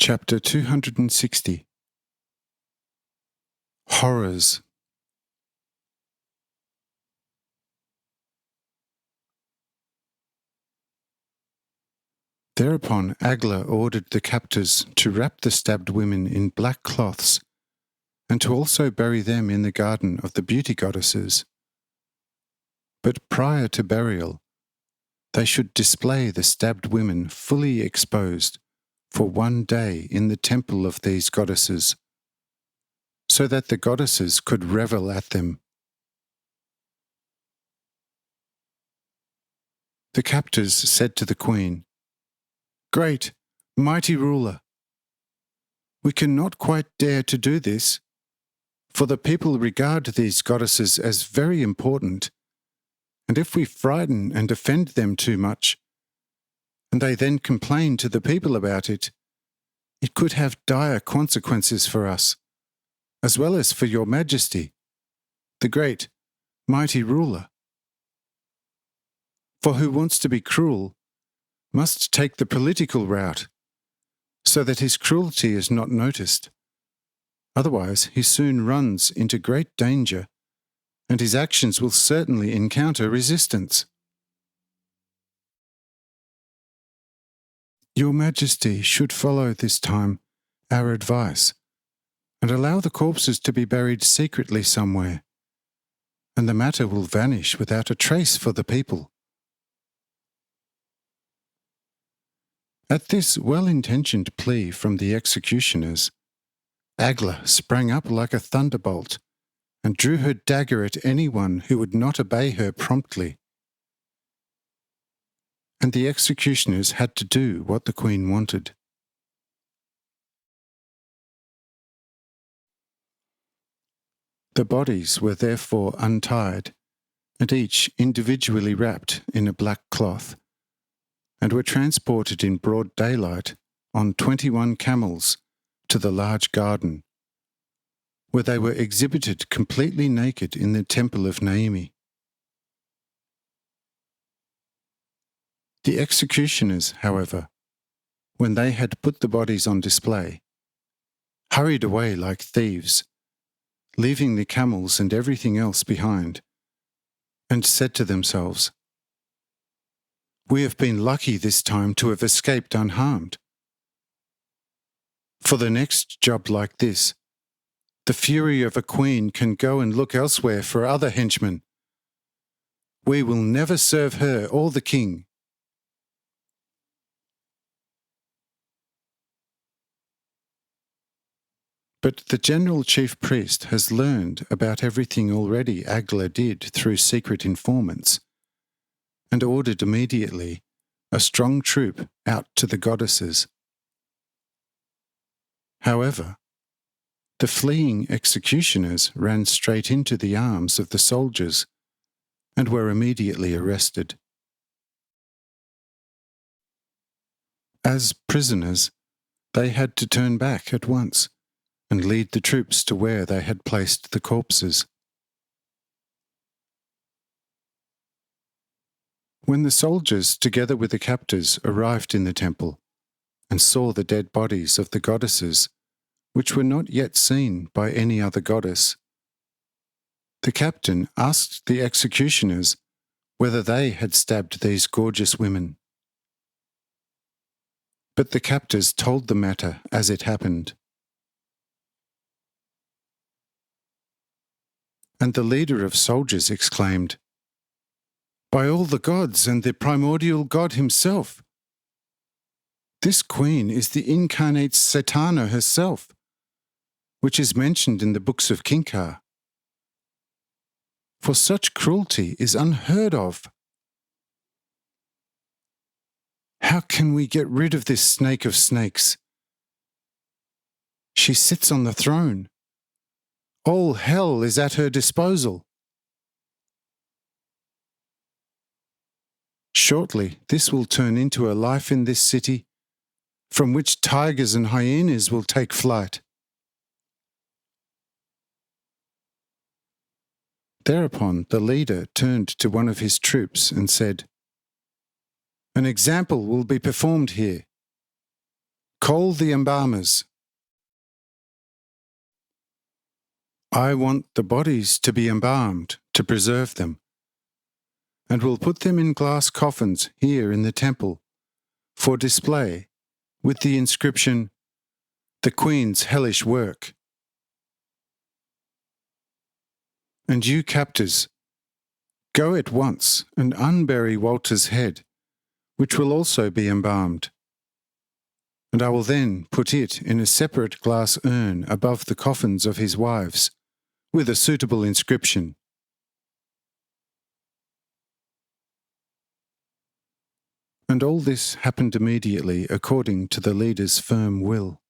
Chapter 260. Horrors. Thereupon Agla ordered the captors to wrap the stabbed women in black cloths, and to also bury them in the garden of the beauty goddesses. But prior to burial, they should display the stabbed women fully exposed for 1 day in the temple of these goddesses, so that the goddesses could revel at them. The captors said to the queen, "Great, mighty ruler, we cannot quite dare to do this, for the people regard these goddesses as very important, and if we frighten and offend them too much, and they then complain to the people about it, it could have dire consequences for us, as well as for your majesty, the great, mighty ruler. For who wants to be cruel must take the political route, so that his cruelty is not noticed. Otherwise, he soon runs into great danger, and his actions will certainly encounter resistance. Your Majesty should follow this time our advice, and allow the corpses to be buried secretly somewhere, and the matter will vanish without a trace for the people." At this well-intentioned plea from the executioners, Agla sprang up like a thunderbolt and drew her dagger at anyone who would not obey her promptly. And the executioners had to do what the queen wanted. The bodies were therefore untied, and each individually wrapped in a black cloth, and were transported in broad daylight on 21 camels to the large garden, where they were exhibited completely naked in the temple of Naomi. The executioners, however, when they had put the bodies on display, hurried away like thieves, leaving the camels and everything else behind, and said to themselves, "We have been lucky this time to have escaped unharmed. For the next job like this, the fury of a queen can go and look elsewhere for other henchmen. We will never serve her or the king." But the general chief priest has learned about everything already Agla did through secret informants, and ordered immediately a strong troop out to the goddesses. However, the fleeing executioners ran straight into the arms of the soldiers and were immediately arrested. As prisoners, they had to turn back at once and lead the troops to where they had placed the corpses. When the soldiers, together with the captors, arrived in the temple and saw the dead bodies of the goddesses, which were not yet seen by any other goddess, the captain asked the executioners whether they had stabbed these gorgeous women. But the captors told the matter as it happened. And the leader of soldiers exclaimed, "By all the gods and the primordial God himself! This queen is the incarnate Satana herself, which is mentioned in the books of Kinkar. For such cruelty is unheard of. How can we get rid of this snake of snakes? She sits on the throne. All hell is at her disposal. Shortly, this will turn into a life in this city from which tigers and hyenas will take flight." Thereupon the leader turned to one of his troops and said, "An example will be performed here. Call the embalmers. I want the bodies to be embalmed to preserve them, and will put them in glass coffins here in the temple for display with the inscription, "The Queen's hellish work." And you captors, go at once and unbury Walter's head, which will also be embalmed, and I will then put it in a separate glass urn above the coffins of his wives, with a suitable inscription. And all this happened immediately according to the leader's firm will.